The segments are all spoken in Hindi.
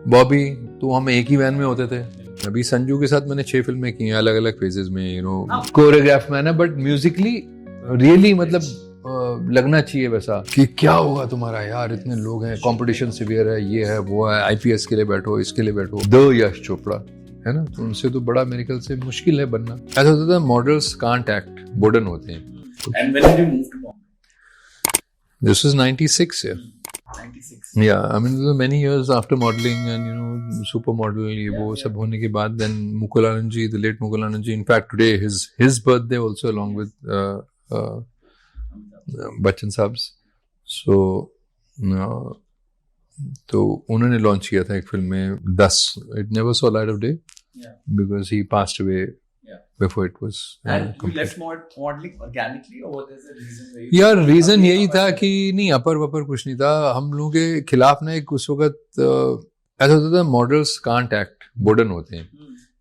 बॉबी तो हम एक ही वैन में होते थे। अभी संजू के साथ मैंने 6 फिल्में की हैं अलग अलग फेजेस में, कोरियोग्राफ मैन है, बट म्यूजिकली रियली मतलब लगना चाहिए वैसा कि क्या होगा तुम्हारा यार, इतने लोग हैं, कंपटीशन सिवियर है, ये है वो है, आईपीएस के लिए बैठो, इसके लिए बैठो। द यश चोपड़ा है ना, तो उनसे तो बड़ा मेरे ख्याल से मुश्किल है बनना। ऐसा होता था मॉडल्स कांट एक्ट, बोर्डन होते हैं। And when did you move to Bombay? This was 96, yeah. 96. Yeah, I mean, there were many years after modeling and supermodel, ये वो सब होने के बाद, then Mukul Anand ji, the late Mukul Anand ji, in fact today his birthday also along with Bachchan Saab's, so तो उन्होंने लॉन्च किया था एक फिल्म में 10, it never saw light of day because he passed away before it was and you left modeling organically or was there a reason where यार रीजन यही था कि नहीं, अपर वपर कुछ नहीं था हम लोगों के खिलाफ ना। एक उस वक्त ऐसा होता था मॉडल्स कांट एक्ट, बोर्डन होते हैं।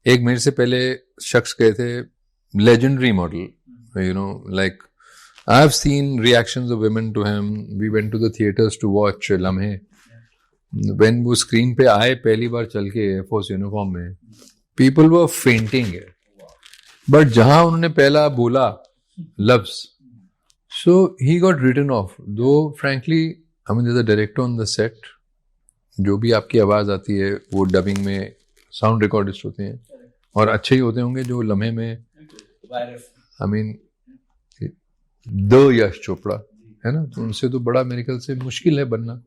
एक मेरे से पहले शख्स गए थे, legendary model, like I have seen reactions of women to him. We went to the theatres to watch Lamhe. When वो स्क्रीन पे आए पहली बार चल के एयरफोर्स यूनिफॉर्म में, पीपल वर फेंटिंग। बट जहां उन्होंने पहला बोला लव्स, so he got written off. Though frankly I mean there is a director on the set, जो भी आपकी आवाज आती है वो डबिंग में साउंड रिकॉर्डिस्ट होते हैं और अच्छे ही होते होंगे जो लम्हे में। I mean the Yash Chopra है ना, तो उनसे तो बड़ा मेरे ख्याल से मुश्किल है बनना।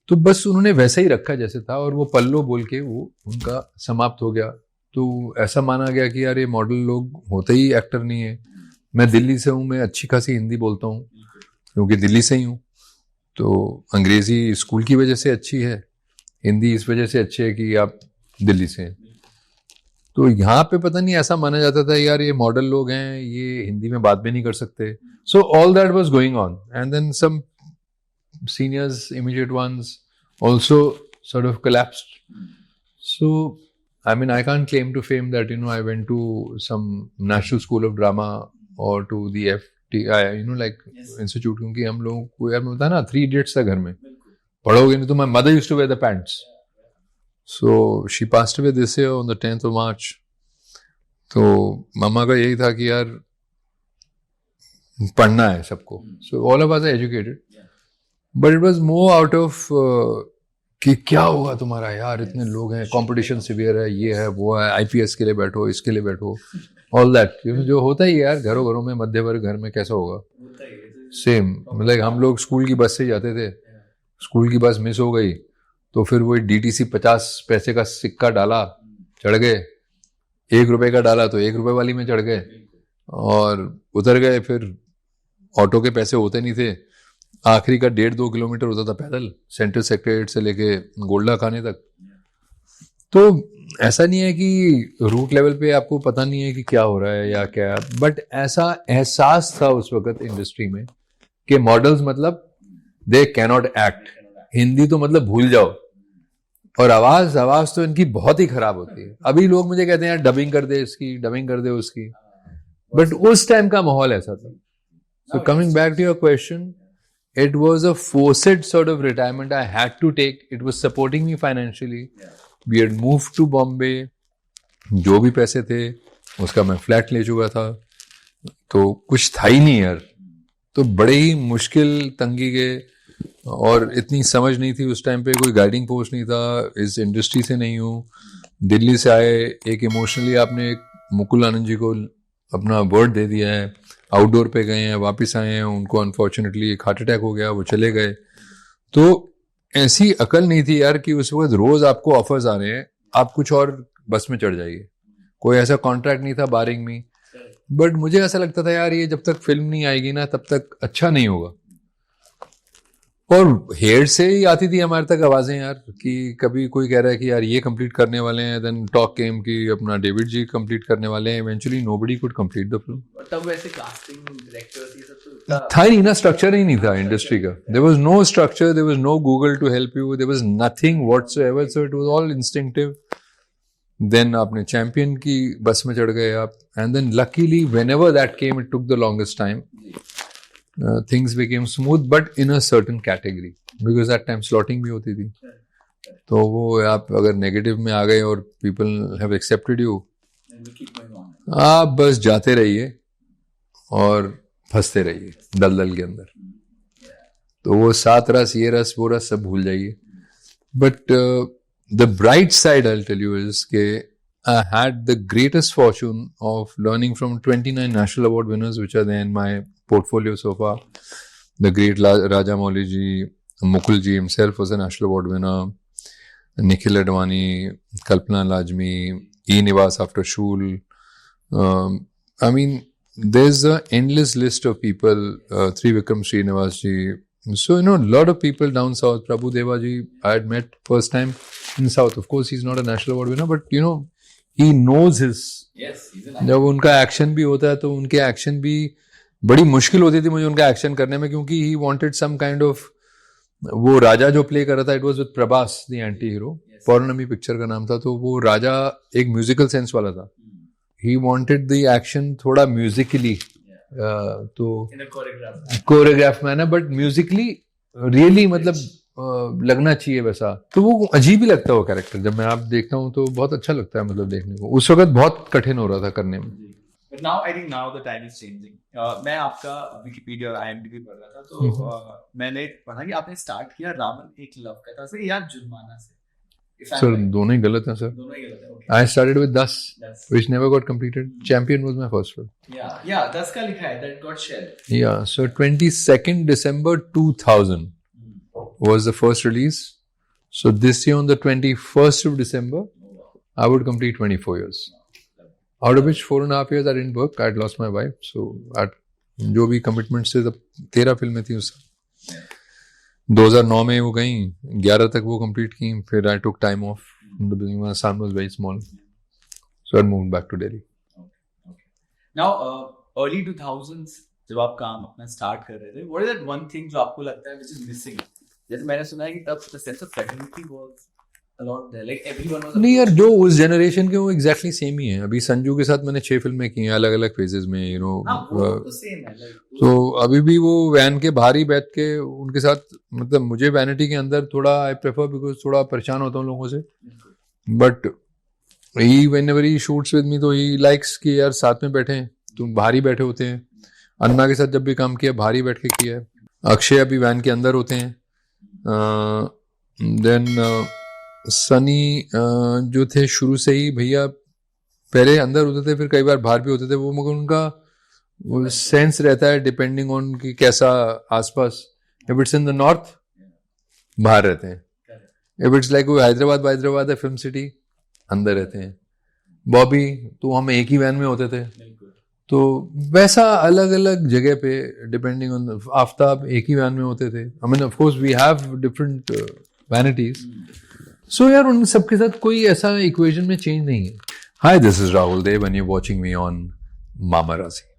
तो बस उन्होंने वैसा ही रखा जैसे था और वो पल्लो बोल के वो उनका समाप्त हो गया। तो ऐसा माना गया कि यार ये मॉडल लोग होते ही एक्टर नहीं है। मैं दिल्ली से हूँ, मैं अच्छी खासी हिंदी बोलता हूँ क्योंकि दिल्ली से ही हूँ, तो अंग्रेजी स्कूल की वजह से अच्छी है, हिंदी इस वजह से अच्छी है कि आप दिल्ली से हैं। तो यहाँ पे पता नहीं ऐसा माना जाता था यार ये मॉडल लोग हैं, ये हिंदी में बात भी नहीं कर सकते। So all that was going on and then some seniors, immediate ones also sort of collapsed. So I mean, I can't claim to fame that I went to some National School of Drama or to the FTI, like institute, क्योंकि हम लोगों को यार मैं बताया ना 3 Idiots था घर में, पढ़ोगे नहीं तो my mother used to wear the pants. So she passed away this year on the 10th of March. तो मम्मा का यही था कि यार पढ़ना है सबको. So all of us are educated. But it was more out of कि क्या होगा तुम्हारा यार, इतने लोग हैं, कंपटीशन सिवियर है, ये है वो है, आईपीएस के लिए बैठो, इसके लिए बैठो, ऑल दैट जो होता ही यार घरों घरों में, मध्य वर्ग घर में कैसा होगा। सेम मतलब हम लोग स्कूल की बस से जाते थे, स्कूल की बस मिस हो गई तो फिर वही डीटीसी 50 पैसे का सिक्का डाला, चढ़ गए, 1 रुपए का डाला तो 1 रुपए वाली में चढ़ गए और उतर गए। फिर ऑटो के पैसे होते नहीं थे, आखिरी का 1.5-2 किलोमीटर होता था पैदल, सेंट्रल सेक्रेटरीट से लेके गोल्डा खाने तक। तो ऐसा नहीं है कि रूट लेवल पे आपको पता नहीं है कि क्या हो रहा है या क्या, बट ऐसा एहसास था उस वक्त इंडस्ट्री में कि मॉडल्स मतलब दे कैनॉट एक्ट। हिंदी तो मतलब भूल जाओ, और आवाज तो इनकी बहुत ही खराब होती है। अभी लोग मुझे कहते हैं यार डबिंग कर दे इसकी, डबिंग कर दे उसकी, बट उस टाइम का माहौल ऐसा था। So coming back to your question, it was a forced sort of retirement I had to take. It was supporting me financially. We had moved to Bombay. जो भी पैसे थे उसका मैं फ्लैट ले चुका था, तो कुछ था ही नहीं यार। तो बड़े ही मुश्किल तंगी के, और इतनी समझ नहीं थी उस टाइम पे, कोई गाइडिंग पोस्ट नहीं था, इस इंडस्ट्री से नहीं हूँ, दिल्ली से आए। एक इमोशनली आपने एक मुकुल आनंद जी को अपना वर्ड दे दिया है, आउटडोर पे गए हैं, वापस आए हैं, उनको अनफॉर्चुनेटली एक हार्ट अटैक हो गया, वो चले गए। तो ऐसी अकल नहीं थी यार कि उस वक्त रोज आपको ऑफर्स आ रहे हैं, आप कुछ और बस में चढ़ जाइए। कोई ऐसा कॉन्ट्रैक्ट नहीं था बारिंग में, बट मुझे ऐसा लगता था यार ये जब तक फिल्म नहीं आएगी ना तब तक अच्छा नहीं होगा। और हेड से ही आती थी हमारे तक आवाजें यार कि कभी कोई कह रहा है कि यार ये कंप्लीट करने वाले हैं, देन टॉक केम कि अपना डेविड जी कंप्लीट करने वाले हैं। Eventually nobody could complete the film. तब वैसे कास्टिंग डायरेक्टर्स ये सब तो था ही नहीं ना, स्ट्रक्चर ही नहीं था इंडस्ट्री का। There was no structure, there was no Google to help you, there was nothing whatsoever, so it was all instinctive. Then आपने चैंपियन की बस में चढ़ गए आप, and then luckily whenever that came it took the longest time, things became smooth, but in a certain category, because that time slotting भी होती थी। तो वो आप अगर नेगेटिव में आ गए और people have accepted you, Then we keep going on. आप बस जाते रहिए और फंसते रहिए दलदल के अंदर। तो वो 7 रस, ये रस, वो रस सब भूल जाइए। But the bright side I will tell you is के I had the greatest fortune of learning from 29 national award winners which are there in my portfolio so far. The great Rajamouli ji, Mukul ji himself was a national award winner, Nikhil Advani, Kalpana Lajmi, E. Nivas after Shul. I mean, there's an endless list of people, Trivikram Srinivas ji. So, you know, a lot of people down south. Prabhu Deva ji, I had met first time in south. Of course, he's not a national award winner, but, you know, he knows his. Yes, he's an जब उनका एक्शन भी होता है तो उनके एक्शन भी बड़ी मुश्किल होती थी मुझे उनका एक्शन करने में, क्योंकि he wanted some kind of, वो राजा जो प्ले कर रहा था, it was with Prabhas the anti hero, Pournami picture का नाम था। तो वो राजा एक म्यूजिकल सेंस वाला था, ही वांटेड द एक्शन थोड़ा म्यूजिकली, तो in a choreograph. Choreograph manner, but Musically really मतलब लगना चाहिए वैसा। तो वो अजीब ही लगता है वो कैरेक्टर, जब मैं आप देखता हूँ तो बहुत अच्छा लगता है मतलब देखने को। उस वक्त बहुत कठिन हो रहा था करने में। But now I think now the time is changing. मैं आपका Wikipedia IMDb पढ़ रहा था, तो मैंने पढ़ा कि आपने स्टार्ट किया रावण एक लव कथा से या जुर्माना से। If I'm sir right. दोनों ही गलत हैं सर। दोनों ही गलत है। Okay. I started with 10 That's, which never got completed. Champion was my first film. yeah, 10 का लिखा है that got shelved. Yeah, so 22nd December 2000 was the first release. So this year on the 21st of December, I would complete 24 years. Out of which 4.5 years I didn't work. I had lost my wife. So जो भी commitments थे, 13 फिल्में थी उस 2009 में वो गई, 11 तक वो कंप्लीट की। फिर I took time off. My son was very small. So I moved back to Delhi. Okay. Now, early 2000s जब आप काम अपना स्टार्ट कर रहे थे, what is that one thing जो आपको लगता है which is missing? जैसे मैंने सुना है कि तब the sense of fraternity was a lot there, like everyone was. नहीं यार, जो उस जनरेशन के वो एग्जैक्टली सेम ही है। अभी संजू के साथ मैंने 6 फिल्में की हैं अलग अलग फेजेस में, यू नो। वो तो सेम है, like तो अभी भी वो वैन के बाहर ही बैठ के उनके साथ, मतलब मुझे वैनिटी के अंदर थोड़ा आई प्रेफर, बिकॉज थोड़ा परेशान होता हूँ लोगों से। But he whenever he shoots with me तो ही लाइक्स कि यार साथ में बैठे हैं, तुम बाहर ही बैठे होते हैं। अन्ना के साथ जब भी काम किया बाहर ही बैठ के किया है। अक्षय अभी वैन के अंदर होते हैं। देन सनी जो थे शुरू से ही, भैया पहले अंदर होते थे, फिर कई बार बाहर भी होते थे। वो मगर उनका वो सेंस रहता है डिपेंडिंग ऑन कि कैसा आसपास। If it's in the north बाहर रहते हैं, इफ इट्स लाइक हैदराबाद है फिल्म सिटी, अंदर रहते हैं। बॉबी तो हम एक ही वैन में होते थे, तो वैसा अलग अलग जगह पे डिपेंडिंग ऑन। आफ्ताब एक ही वैन में होते थे। I mean of course we have different vanities. So यार उन सबके साथ कोई ऐसा इक्वेशन में चेंज नहीं है। Hi, this is Rahul Dev and you watching me on Mama राजी।